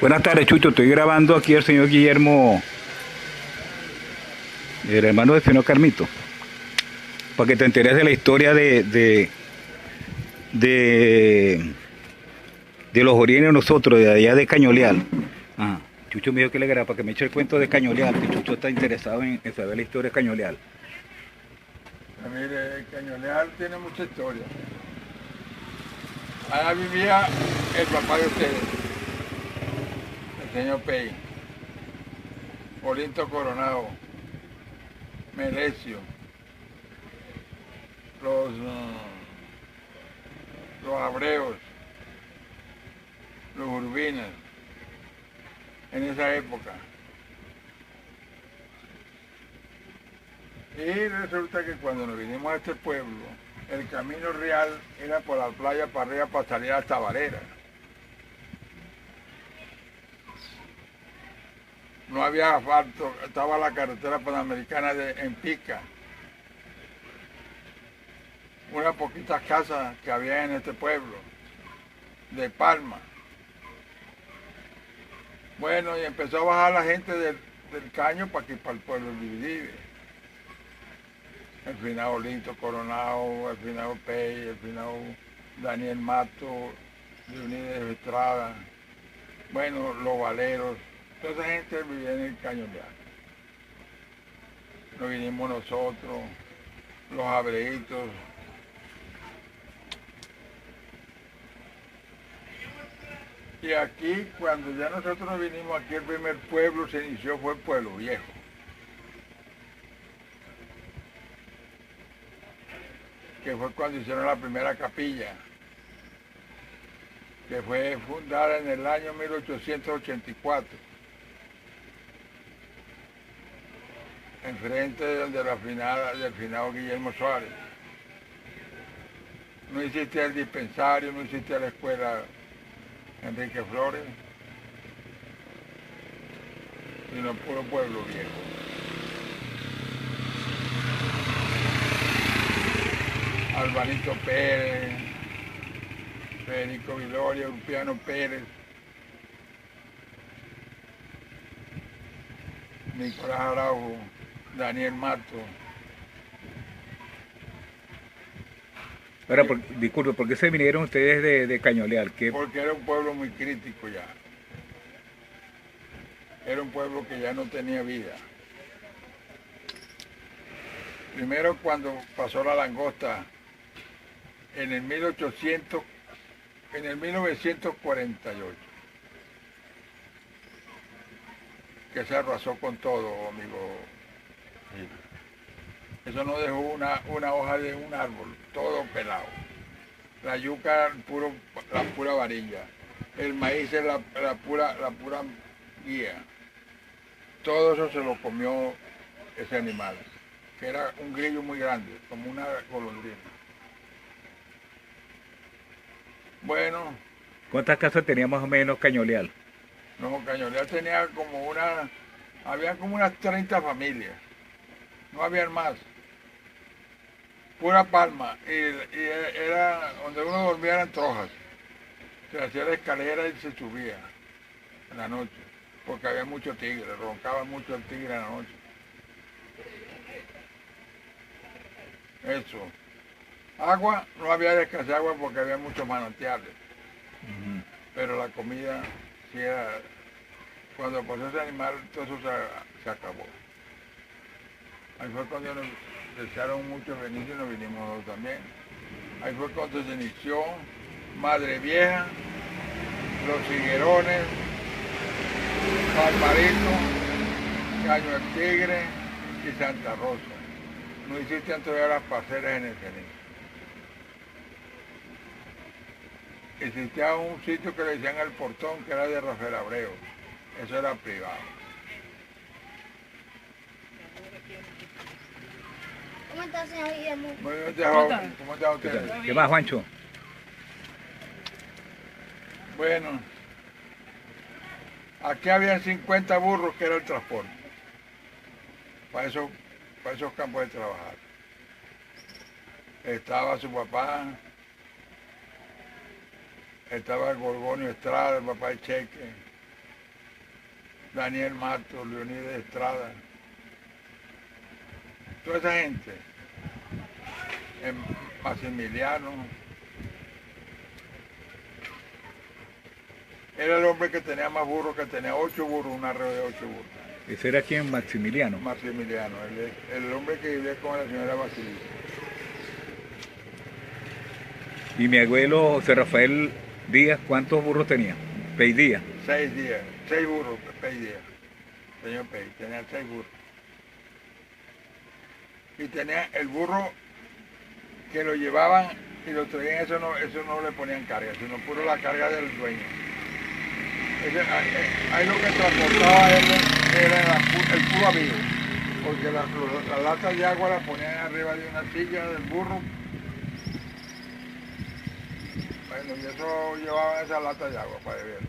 Buenas tardes, Chucho. Estoy grabando aquí al señor Guillermo, el hermano del señor Carmito, para que te enteres de la historia de, de los orígenes de nosotros, de allá de Cañoleal. Ajá. Chucho me dijo que le grabara para que me eche el cuento de Cañoleal, que Chucho está interesado en saber la historia de Cañoleal. Mire, Cañoleal tiene mucha historia. Allá vivía el papá de ustedes, el señor Pei, Olinto Coronado, Melesio, los Abreos, los Urbinas, en esa época. Y resulta que cuando nos vinimos a este pueblo, el camino real era por la playa para arriba para salir hasta Valera. No había asfalto, estaba la carretera panamericana en Pica. Unas poquitas casas que había en este pueblo, de palma. Bueno, y empezó a bajar la gente del caño para aquí, para el pueblo dividido. El finado Olinto Coronado, el finado Pei, el finado Daniel Mato, Leonidas Estrada, bueno, los Valeros, toda esa gente vivía en el Cañoleal. Nos vinimos nosotros, los Abreitos. Y aquí, cuando ya nosotros vinimos aquí, el primer pueblo se inició fue el Pueblo Viejo. Que fue cuando hicieron la primera capilla, que fue fundada en el año 1884, enfrente del finado Guillermo Suárez. No existía el dispensario, no existía la escuela Enrique Flores, sino puro Pueblo Viejo. Alvarito Pérez, Federico Viloria, Urpiano Pérez, Nicolás Araujo, Daniel Mato. Ahora, disculpe, ¿por qué se vinieron ustedes de Cañoleal? Porque era un pueblo muy crítico ya. Era un pueblo que ya no tenía vida. Primero cuando pasó la langosta en el 1948, que se arrasó con todo, amigo. Eso no dejó una hoja de un árbol, todo pelado. La yuca, la pura varilla. El maíz es la pura guía. Todo eso se lo comió ese animal, que era un grillo muy grande, como una golondrina. Bueno. ¿Cuántas casas tenía más o menos Cañoleal? No, Cañoleal tenía había como unas 30 familias, no habían más. Pura palma, y era donde uno dormía eran trojas. Se hacía la escalera y se subía en la noche, porque había mucho tigre, roncaba mucho el tigre en la noche. Eso. Agua, no había de escasez de agua porque había muchos manantiales. Pero la comida, sí era, cuando pasó ese animal, todo eso se acabó. Ahí fue cuando nos desearon mucho venir y nos vinimos nosotros también. Ahí fue cuando se inició Madre Vieja, Los Higuerones, Palmarito, Caño del Tigre y Santa Rosa. No existían todavía las parcelas en el Cenizo. Existía un sitio que le decían El Portón, que era de Rafael Abreu. Eso era privado. ¿Cómo está, señor Guillermo? Muy bien, joven. ¿Cómo está usted? ¿Qué más, Juancho? Bueno, aquí habían 50 burros que era el transporte. Para esos campos de trabajar. Estaba su papá, estaba el Gorgonio Estrada, el papá de Cheque, Daniel Mato, Leonidas Estrada, toda esa gente, Maximiliano, era el hombre que tenía más burros, que tenía 8 burros, un arreo de 8 burros. Ese era quien, Maximiliano. Maximiliano, el hombre que vivía con la señora Basilisa. Y mi abuelo José Rafael Díaz, ¿cuántos burros tenía? Pey Díaz. 6 días, 6 burros, Pey Díaz. Señor Pey, tenía 6 burros. Y tenía el burro que lo llevaban y lo traían, eso no le ponían carga, sino puro la carga del dueño. Ahí lo que transportaba él era el puro avión, porque las latas de agua las ponían arriba de una silla del burro. Bueno, y eso llevaban esas latas de agua para beber.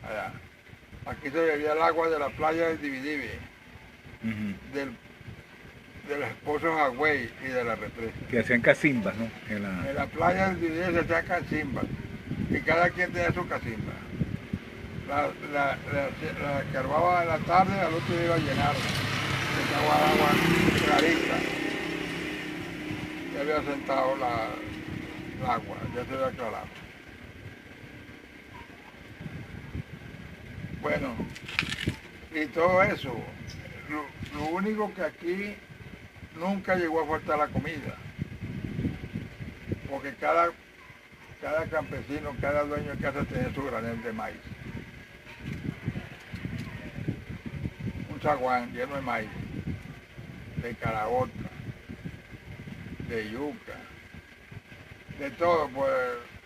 Allá. Aquí se bebía el agua de la playa del Dividivi, de los pozos Agüey y de la represa. Que hacían cacimbas, ¿no? En la playa del Dividivi se hacían cacimbas, y cada quien tenía su cacimba. La carbaba en la tarde, al otro día iba a llenar de agua clarita. Ya había sentado el agua, ya se había aclarado. Bueno, y todo eso, lo único que aquí nunca llegó a faltar la comida, porque cada campesino, cada dueño de casa tenía su granel de maíz. Un zaguán lleno de maíz, de caraota, de yuca, de todo. Pues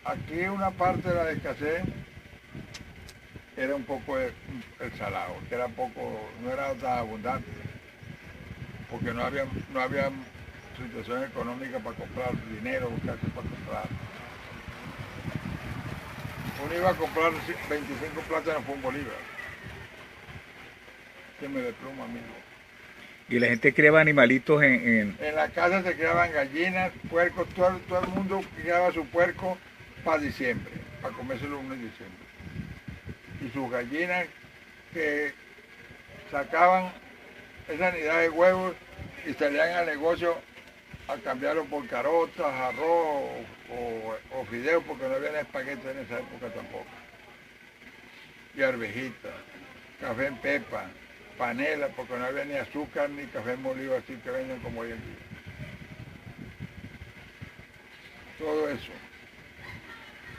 aquí una parte de la escasez era un poco el salado, que era poco, no era tan abundante, porque no había situación económica para comprar dinero, buscarse para comprar. Uno iba a comprar 25 plátanos por un bolívar. Que me despluma, amigo. Y la gente criaba animalitos en... En la casa se criaban gallinas, puercos, todo el mundo criaba su puerco para diciembre, para comérselo uno en diciembre. Y sus gallinas que sacaban esa unidad de huevos y salían al negocio a cambiarlo por carotas, arroz o fideos, porque no había espaguetis en esa época tampoco. Y arvejitas, café en pepa, panela, porque no había ni azúcar ni café molido así que venden como hoy en día. Todo eso.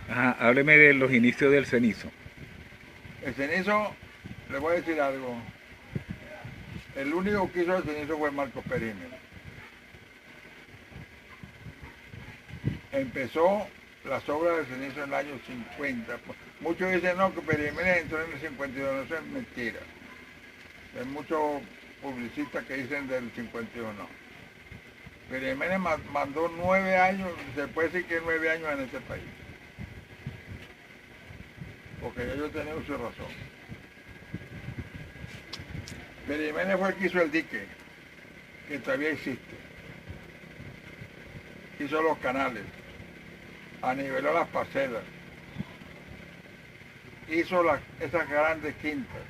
Ajá, hábleme de los inicios del cenizo. El cenizo, le voy a decir algo. El único que hizo el cenizo fue Marcos Pérez Jiménez. Empezó las obras del cenizo en el año 50. Muchos dicen no, que Pérez Jiménez entró en el 52, no, eso es mentira. Hay muchos publicistas que dicen del 51. Pérez Jiménez mandó 9 años, se puede decir que 9 años en este país. Porque ellos tenían su razón. Pérez Jiménez fue el que hizo el dique, que todavía existe. Hizo los canales, aniveló las parcelas, hizo esas grandes quintas.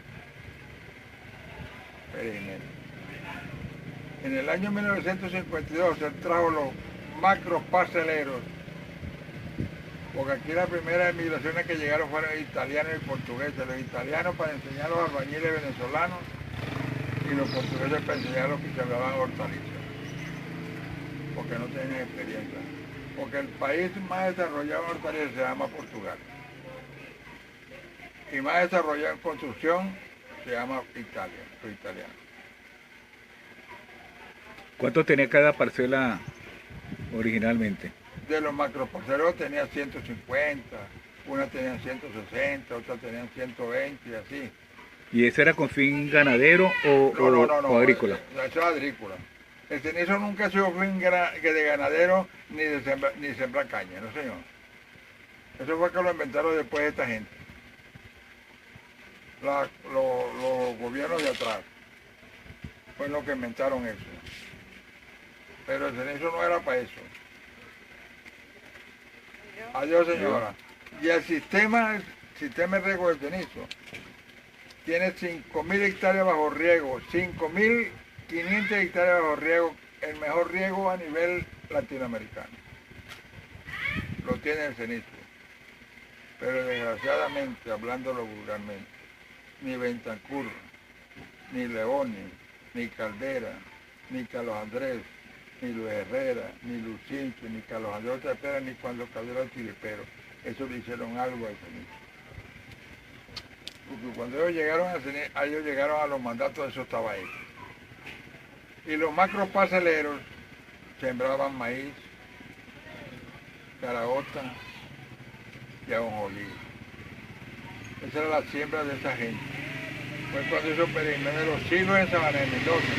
Pérez Jiménez. En el año 1952 él trajo los macros parceleros, porque aquí las primeras emigraciones que llegaron fueron italianos y portugueses. Los italianos para enseñar a los albañiles venezolanos y los portugueses para enseñar a los que sembraban hortalizas, porque no tenían experiencia. Porque el país más desarrollado en hortalizas se llama Portugal. Y más desarrollado en construcción se llama Italia, los italianos. ¿Cuánto tenía cada parcela originalmente? De los macroparceros tenía 150, unas tenían 160, otras tenían 120 y así. ¿Y ese era con fin ganadero o agrícola? Eso es agrícola. El cenizo nunca ha sido fin de ganadero ni de sembrar caña, no señor. Eso fue que lo inventaron después de esta gente. Los gobiernos de atrás fue los que inventaron eso. Pero el cenizo no era para eso. Adiós, señora. Y el sistema de riego del cenizo tiene 5.000 hectáreas bajo riego, 5.500 hectáreas bajo riego, el mejor riego a nivel latinoamericano. Lo tiene el Cenizo. Pero desgraciadamente, hablándolo vulgarmente, ni Bentancur, ni Leoni, ni Caldera, ni Carlos Andrés, ni Luis Herrera, ni Lucincho, ni Carlos Andrés Trapera, ni cuando Caldera Tiripero, eso le hicieron algo al Cenizo. Porque cuando ellos llegaron ellos llegaron a los mandatos, eso estaba ahí. Y los macros parceleros sembraban maíz, caraota y ajonjolí. Esa era la siembra de esa gente. Fue cuando hizo Pérez Jiménez los silos en Sabana de Mendoza.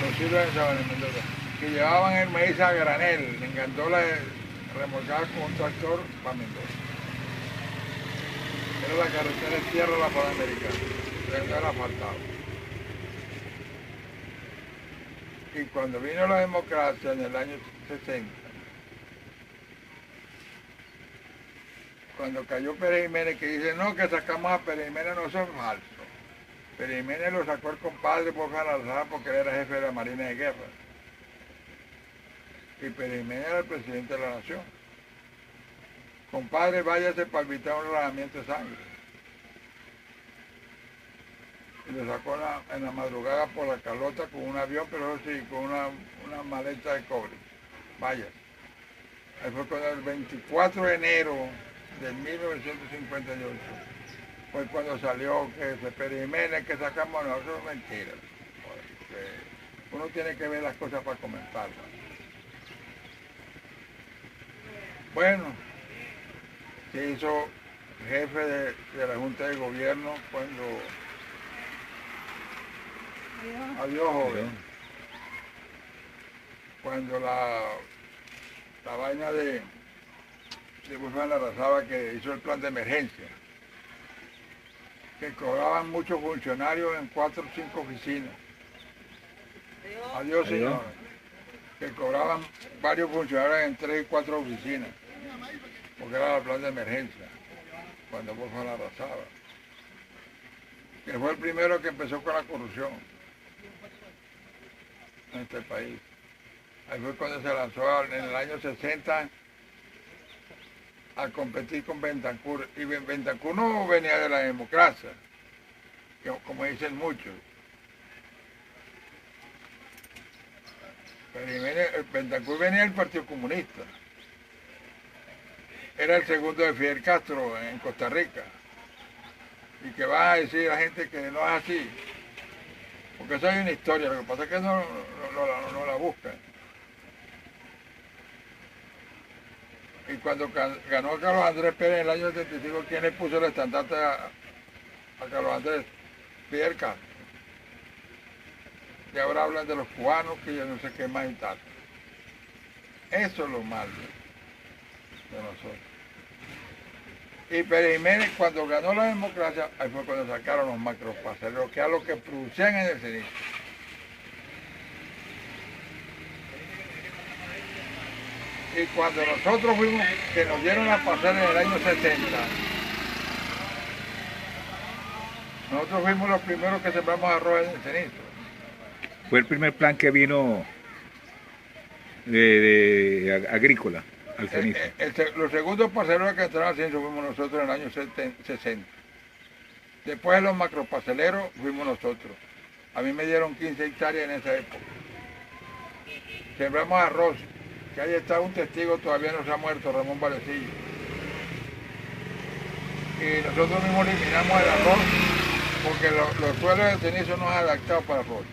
Los silos en Sabana de Mendoza. Que llevaban el maíz a granel, en gandolas remolcadas con un tractor para Mendoza. Era la carretera de tierra de la Panamericana. Pero no era asfaltado. Y cuando vino la democracia en el año 60, cuando cayó Pérez Jiménez, que dice, no, que sacamos a Pérez Jiménez, no, eso es falso. Pérez Jiménez lo sacó el compadre Borja Salazar porque él era jefe de la Marina de Guerra. Y Pérez Jiménez era el presidente de la nación. Compadre, váyase para evitar un relajamiento de sangre. Y lo sacó en la madrugada por la Carlota con un avión, pero sí, con una maleta de cobre. Vaya. Ahí fue cuando el 24 de enero de 1958 fue cuando salió que se Pérez Jiménez, que sacamos, no, eso es mentira. Uno tiene que ver las cosas para comentarlas. Bueno, se hizo jefe de la Junta de Gobierno cuando... Adiós, joven. Cuando la vaina de Guzmán Larrazaba, que hizo el plan de emergencia, que cobraban muchos funcionarios en 4 o 5 oficinas. Adiós, señora. Que cobraban varios funcionarios en 3 y 4 oficinas, porque era el plan de emergencia, cuando Guzmán Larrazaba, que fue el primero que empezó con la corrupción en este país. Ahí fue cuando se lanzó en el año 60 a competir con Bentancur. Y Bentancur no venía de la democracia, como dicen muchos. Bentancur venía del Partido Comunista. Era el segundo de Fidel Castro en Costa Rica. Y que va a decir a la gente que no es así. Porque eso hay una historia, lo que pasa es que no la buscan. Y cuando ganó Carlos Andrés Pérez en el año 75, ¿quién le puso el estandarte a Carlos Andrés? Fidel Castro. Y ahora hablan de los cubanos, que yo no sé qué más y tal. Eso es lo malo de nosotros. Y Pérez Jiménez, cuando ganó la democracia, ahí fue cuando sacaron los macroparceleros, que era lo que producían en el Cenizo. Y cuando nosotros fuimos, que nos dieron la parcela en el año 70, nosotros fuimos los primeros que sembramos arroz en el Cenizo. Fue el primer plan que vino agrícola al Cenizo. Los segundos parceleros que entraron al Cenizo fuimos nosotros en el año 60. Después de los macroparceleros fuimos nosotros. A mí me dieron 15 hectáreas en esa época. Sembramos arroz, que ahí está un testigo, todavía no se ha muerto, Ramón Valecillo. Y nosotros mismos eliminamos el arroz, porque los suelos del Cenizo no son adaptados para arroz.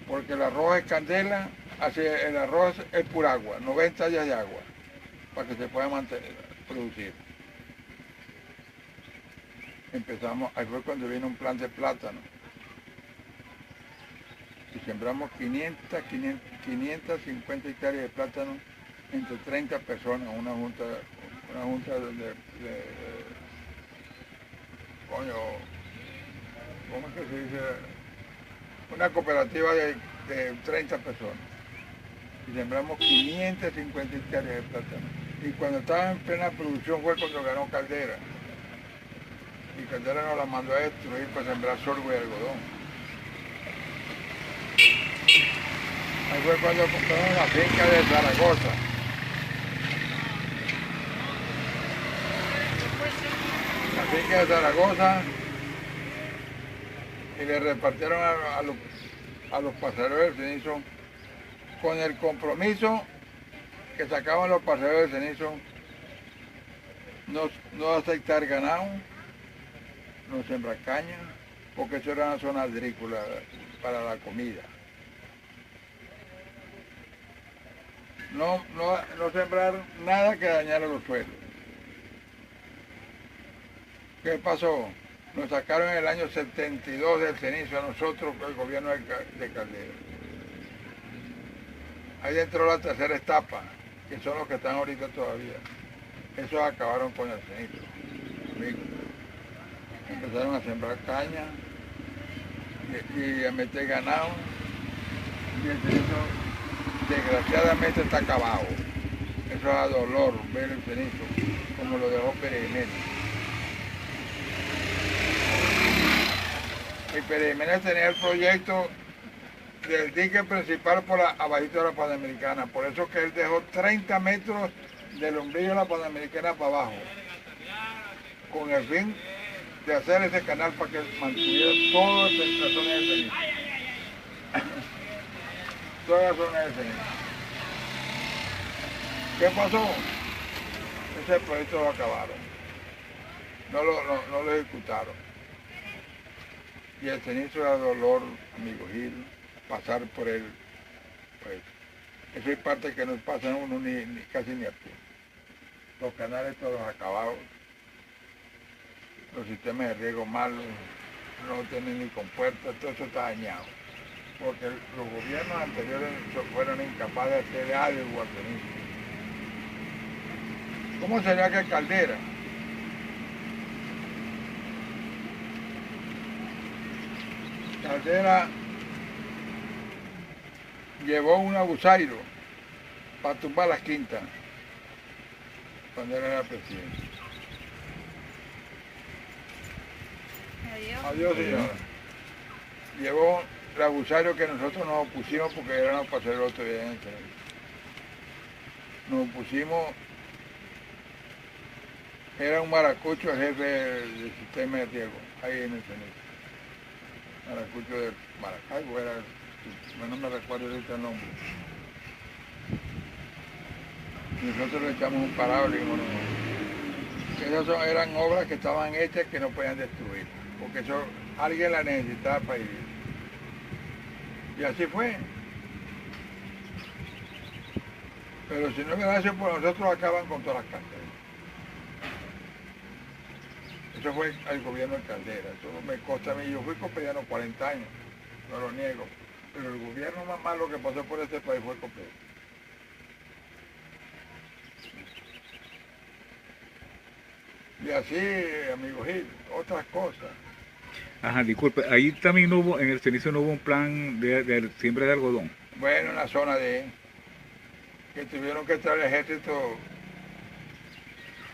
Porque el arroz es candela, así el arroz es pura agua, 90 días de agua, para que se pueda producir. Empezamos, ahí fue cuando vino un plan de plátano. Y sembramos 550 hectáreas de plátano entre 30 personas, una junta coño, ¿cómo es que se dice? Una cooperativa de 30 personas. Y sembramos 550 hectáreas de plátano. Y cuando estaba en plena producción fue cuando ganó Caldera. y Caldera nos la mandó a destruir para sembrar sorgo y algodón. Ahí fue cuando compraron la finca de Zaragoza. La finca de Zaragoza, y le repartieron a los paseros del cenizo con el compromiso que sacaban los paseros del cenizo no aceptar ganado, no sembrar caña, porque eso era una zona agrícola para la comida. No sembrar nada que dañara los suelos. ¿Qué pasó? Nos sacaron en el año 72 del cenizo a nosotros, el gobierno de Caldera. Ahí entró la tercera etapa, que son los que están ahorita todavía. Esos acabaron con el cenizo. Empezaron a sembrar caña y a meter ganado. Y el cenizo desgraciadamente está acabado. Eso da dolor ver el cenizo, como lo dejó Pérez Jiménez. Y Pérez Jiménez tenía el proyecto del dique principal por abajito de la Panamericana. Por eso que él dejó 30 metros del ombligo de la Panamericana para abajo, con el fin de hacer ese canal para que mantuviera toda la zona del cenizo. Toda la zona del cenizo. ¿Qué pasó? Ese proyecto lo acabaron. No lo ejecutaron. Y el cenizo da dolor, amigo Gil, pasar por él. Pues, eso es parte que no pasa uno casi ni a pie. Los canales todos acabados, los sistemas de riego malos, no tienen ni compuertas, todo eso está dañado. Porque los gobiernos anteriores fueron incapaces de hacer algo al cenizo. ¿Cómo sería que Caldera? Caldera llevó un abusairo para tumbar las quintas cuando él era presidente. Adiós, señora. Llevó el abusario que nosotros nos opusimos porque éramos para hacer otro día en el tren. Nos opusimos, era un maracucho el jefe del sistema de riego, ahí en el cenizo. Maracucho de Maracaibo era, no me recuerdo ahorita el nombre. Nosotros le echamos un parado y le dijimos, no. Esas eran obras que estaban hechas que no podían destruir, porque eso alguien la necesitaba para vivir. Y así fue. Pero si no hubiera sido por nosotros, acaban con todas las casas. Eso fue el gobierno de Caldera. Eso me consta a mí. Yo fui copeano 40 años, no lo niego. Pero el gobierno más malo que pasó por este país fue Copé. Y así, amigo Gil, otras cosas. Ajá, disculpe, ahí también no hubo, en el cenizo no hubo un plan de siembra de algodón. Bueno, en la zona de que tuvieron que traer el ejército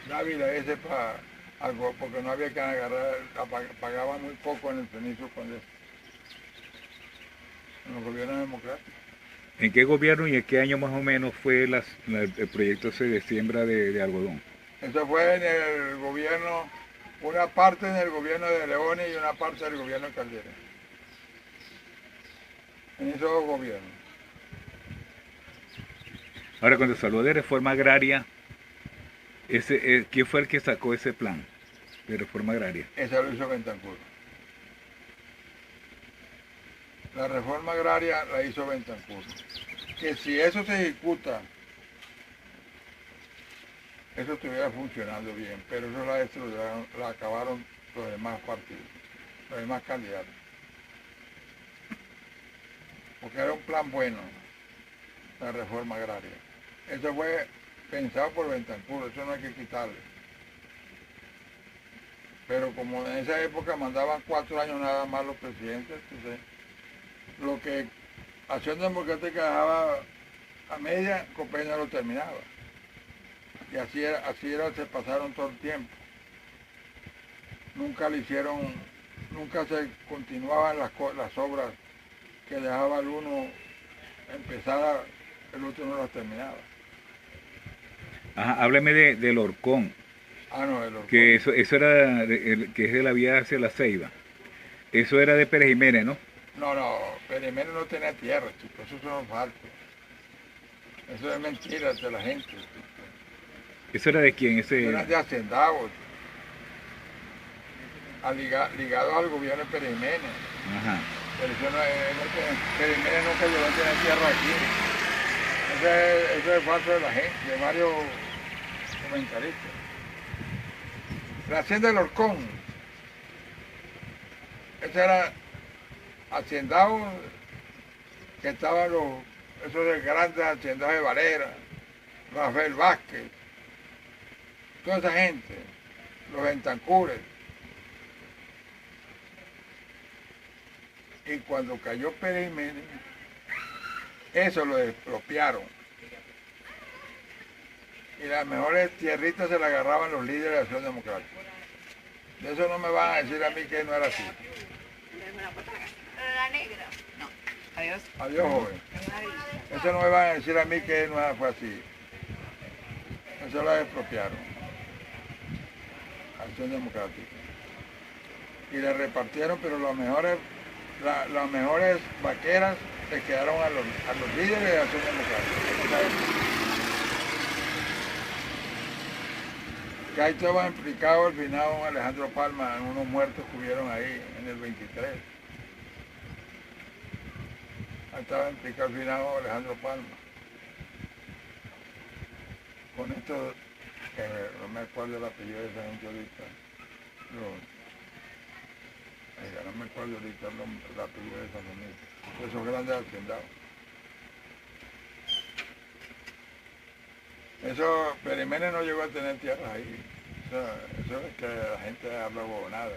Dávila ese para algo, porque no había que agarrar, pagaban muy poco en el cenizo con eso. En los gobiernos democráticos. ¿En qué gobierno y en qué año más o menos fue el proyecto ese de siembra de algodón? Eso fue en el gobierno, una parte en el gobierno de Leones y una parte del gobierno de Caldera. En esos dos gobiernos. Ahora, cuando se habló de reforma agraria, ¿quién fue el que sacó ese plan de reforma agraria? Ese lo hizo Bentancur. La reforma agraria la hizo Bentancur. Que si eso se ejecuta, eso estuviera funcionando bien, pero eso la acabaron los demás partidos, los demás candidatos. Porque era un plan bueno, la reforma agraria. Eso fue pensado por Bentancur, eso no hay que quitarle. Pero como en esa época mandaban 4 años nada más los presidentes, entonces, lo que Acción Democrática dejaba a media, Copé no lo terminaba. Y así era, se pasaron todo el tiempo. nunca le hicieron, nunca se continuaban las obras que dejaba el uno empezar, el otro no las terminaba. Ajá, hábleme del Horcón, Ah, no, el Horcón. que eso era, que es de la vía hacia La Ceiba. Eso era de Pérez Jiménez, ¿no? No, Pérez Jiménez no tenía tierra, chico, eso son falsos. Eso es mentira de la gente. Chico. ¿Eso era de quién? Ese... Eran de hacendados, ligados al gobierno de Pérez Jiménez. Ajá. Pero eso Pérez Jiménez nunca llegó a tener tierra aquí. Eso es falso de la gente, de varios comentaristas. La hacienda del Horcón, ese era hacendados que estaban esos de grandes hacendados de Valera, Rafael Vázquez, toda esa gente, los Bentancures. Y cuando cayó Pérez Jiménez, eso lo expropiaron. Y las mejores tierritas se las agarraban los líderes de Acción Democrática. De eso no me van a decir a mí que no era así. La negra. No. Adiós. Adiós, joven. Eso no me van a decir a mí que no fue así. Eso lo expropiaron. Acción Democrática. Y le repartieron, pero las mejores vaqueras le quedaron a los líderes de Acción Democrática. Que ahí estaba implicado el finado Alejandro Palma en unos muertos que hubieron ahí en el 23. Ahí estaba implicado el finado Alejandro Palma. Con esto, no me acuerdo el apellido de esa gente ahorita. No me acuerdo ahorita el apellido de esa familia. De esos grandes hacendados. Eso, Pérez Jiménez no llegó a tener tierras ahí. Eso es que la gente habla huevonada.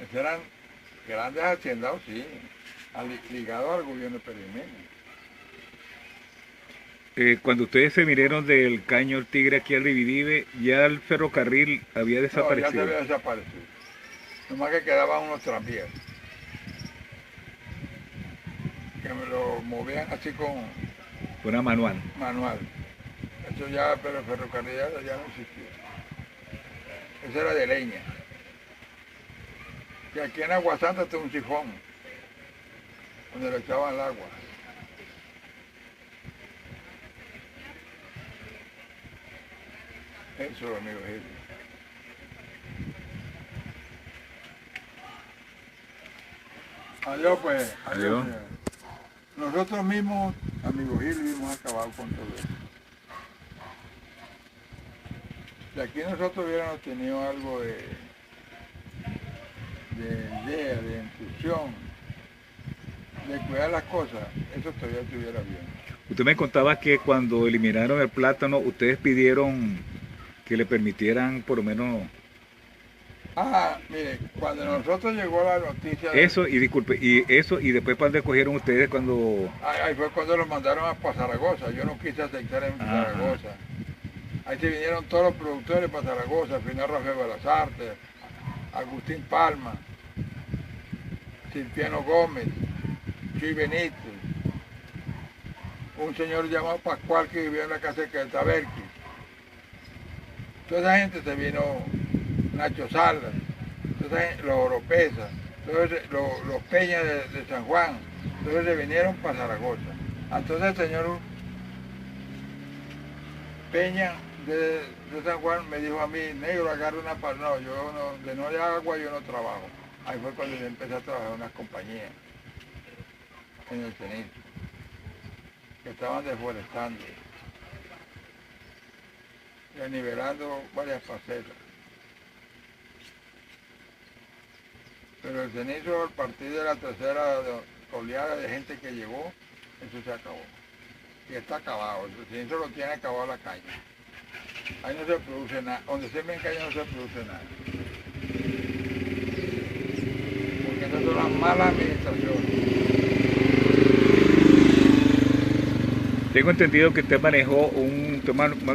Esos eran grandes hacendados, sí, ligados al gobierno de Pérez Jiménez. Cuando ustedes se vinieron del Caño El Tigre aquí al Dividive, ya el ferrocarril había No, desaparecido. ya se había desaparecido. Nomás que quedaban unos tranvías. Que me lo movían así con Una manual. manual. Eso ya, pero el ferrocarril ya no existía. Eso era de leña. Y aquí en Aguasanta está un sifón, donde le echaban el agua. Eso, amigo Gil. Adiós, pues. Adiós. Señor. Nosotros mismos, amigo Gil, hemos acabado con todo eso. Si aquí nosotros hubiéramos tenido algo de idea, de intuición, de cuidar las cosas, eso todavía estuviera bien. Usted me contaba que cuando eliminaron el plátano, ustedes pidieron que le permitieran por lo menos... Ah, mire, cuando nosotros llegó la noticia... Eso, y disculpe, y eso, y después para dónde cogieron ustedes cuando... Ahí fue cuando los mandaron a Zaragoza. Yo no quise aceptar en Ajá. Zaragoza. Ahí se vinieron todos los productores para Zaragoza, al final Rafael Balazarte, Agustín Palma, Silviano Gómez, Chuy Benítez, un señor llamado Pascual que vivía en la casa de Taberqui. Toda esa gente se vino, Nacho Salas, toda esa gente, los Oropesa, los Peñas de San Juan, todos se vinieron para Zaragoza. Entonces el señor Peña de San Juan me dijo a mí, negro, agarra una palma. No, yo no, de no de agua yo no trabajo. Ahí fue cuando yo empecé a trabajar en unas compañías en el Cenizo, que estaban deforestando y nivelando varias parcelas. Pero el Cenizo, a partir de la tercera oleada de gente que llegó, eso se acabó. Y está acabado, el Cenizo lo tiene acabado la caña. Ahí no se produce nada, donde se me caña no se produce nada. Porque eso es una mala administración. Tengo entendido que usted manejó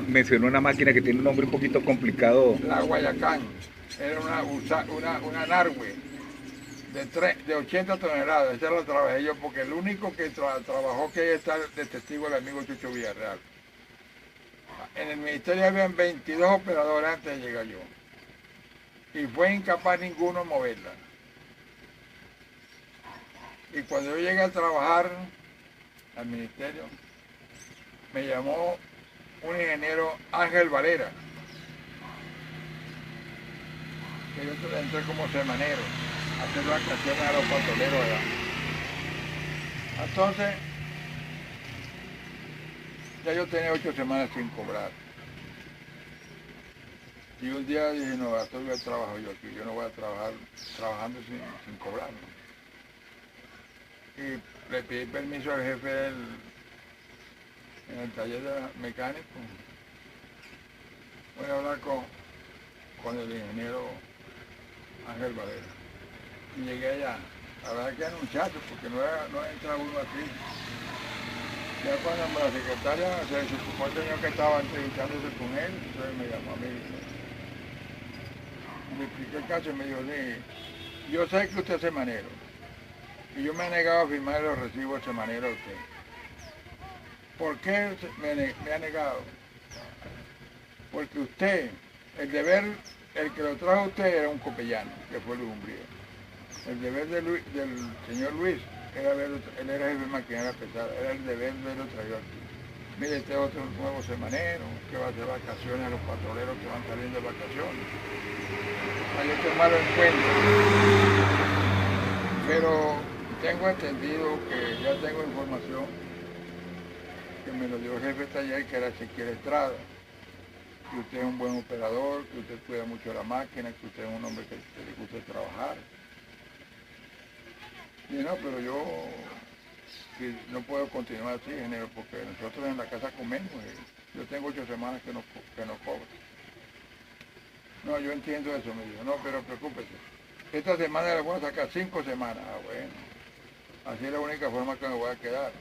mencionó una máquina que tiene un nombre un poquito complicado. La Guayacán. Era una Narwe de 80 toneladas. Esa la trabajé yo porque el único que trabajó que está de testigo el amigo Chucho Villarreal. En el ministerio habían 22 operadores antes de llegar yo. Y fue incapaz ninguno moverla. Y cuando yo llegué a trabajar al ministerio, me llamó un ingeniero Ángel Valera, que yo entré como semanero a hacer vacaciones a los patroleros allá. Entonces, ya yo tenía 8 semanas sin cobrar. Y un día dije, no, estoy bien trabajo yo aquí, yo no voy a trabajar trabajando sin cobrar, ¿no? Y le pedí permiso al jefe en el taller de mecánico. Voy a hablar con el ingeniero Ángel Valera. Y llegué allá. La verdad que era un chato, porque no entra uno así. Ya cuando la secretaria se supone que estaba entrevistándose con él, entonces me llamó a mí. Me expliqué el caso y me dijo, sí, yo sé que usted es semanero. Y yo me he negado a firmar los recibos semaneros a usted. ¿Por qué me ha negado? Porque usted, el que lo trajo a usted era un copellano, que fue Luis Umbría. El deber del señor Luis era él era jefe de maquinaria pesada, era el deber de lo traído aquí. Mire, este otro nuevo semanero, que va a hacer vacaciones a los patroleros que van saliendo de vacaciones. Hay que tomarlo en cuenta. Pero tengo entendido que ya tengo información que me lo dio el jefe de taller, que era Ezequiel Estrada, que usted es un buen operador, que usted cuida mucho la máquina, que usted es un hombre que le gusta trabajar. Y no, pero yo no puedo continuar así, ingeniero, porque nosotros en la casa comemos. Yo tengo 8 semanas que no cobro. No, yo entiendo eso, me dijo. No, pero preocúpese. Esta semana le voy a sacar 5 semanas. Ah, bueno. Así es la única forma que me voy a quedar.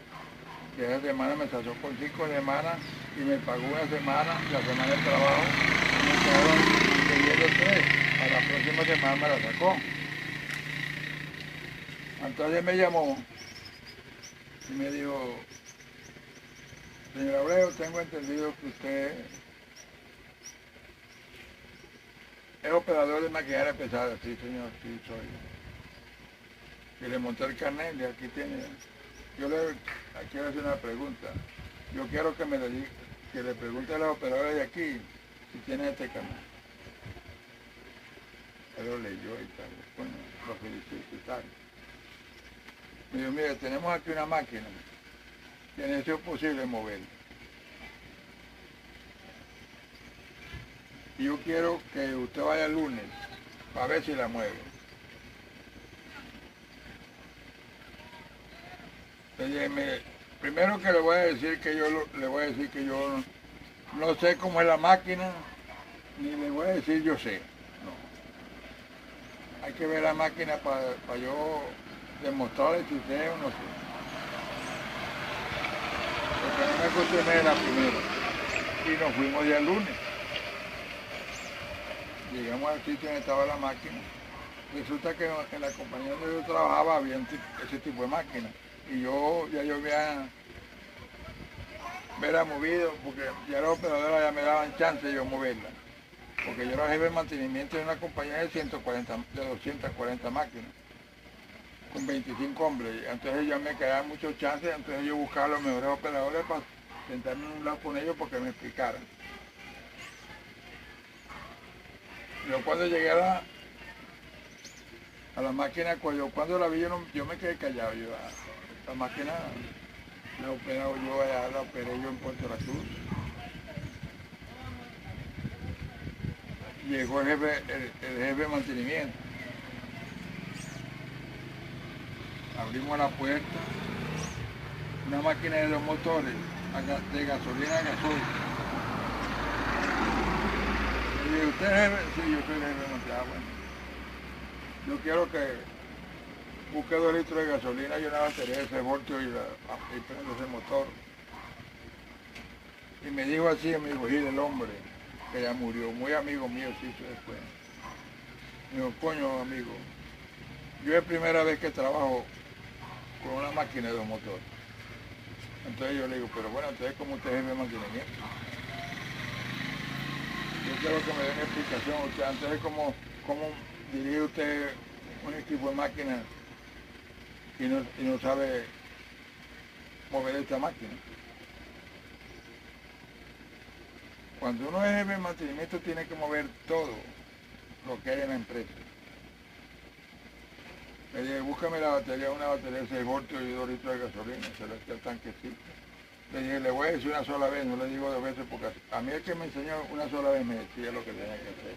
Y esa semana me salió con 5 semanas y me pagó una semana, la semana de trabajo, y me quedaron debiendo 3. A la próxima semana me la sacó. Entonces me llamó y me dijo, señor Abreu, tengo entendido que usted es operador de maquinaria pesada. Sí, señor, sí soy. Y le monté el carnet y aquí tiene. Yo le quiero hacer una pregunta. Yo quiero que que le pregunte a los operadores de aquí si tienen este carnet. Él lo leyó y tal. Bueno, lo felicito y tal. Me dijo, mire, tenemos aquí una máquina que no es posible mover. Y yo quiero que usted vaya el lunes para ver si la mueve. Entonces, primero que le voy a decir que yo no sé cómo es la máquina, ni le voy a decir yo sé. No. Hay que ver la máquina para yo demostrarle si sé o no sé. Porque no me acostumbré la primera. Y nos fuimos ya el lunes. Llegamos al sitio donde estaba la máquina. Resulta que en la compañía donde yo trabajaba había ese tipo de máquina. Y ya yo me la movido, porque ya los operadores ya me daban chance de yo moverla. Porque yo era jefe de mantenimiento de una compañía de 240 máquinas, con 25 hombres. Entonces ya me quedaban muchos chances, entonces yo buscaba los mejores operadores para sentarme en un lado con ellos porque me explicaran. Yo cuando llegué a la máquina, cuando la vi yo me quedé callado. La máquina la operaba yo allá, la operé yo en Puerto La Cruz. Llegó el jefe de mantenimiento. Abrimos la puerta, una máquina de 2 motores, de gasolina a gasoil. Y dije, ¿usted es el jefe? Sí, yo soy el jefe de mantenimiento. Yo quiero que busque 2 litros de gasolina y una batería de ese voltio y prendo ese motor. Y me dijo así, me dijo, Gil, el hombre, que ya murió, muy amigo mío, sí, después. Me dijo, coño, amigo, yo es primera vez que trabajo con una máquina de 2 motores. Entonces yo le digo, pero bueno, entonces ¿cómo usted es de mantenimiento? Yo quiero que me dé una explicación, usted, entonces ¿cómo dirige usted un equipo de máquinas y no sabe mover esta máquina? Cuando uno es jefe de mantenimiento tiene que mover todo lo que hay en la empresa. Le dije, búscame la batería, una batería de 6 voltios y 2 litros de gasolina, se le echa el tanquecito. Le dije, le voy a decir una sola vez, no le digo 2 veces, porque a mí el que me enseñó una sola vez me decía lo que tenía que hacer.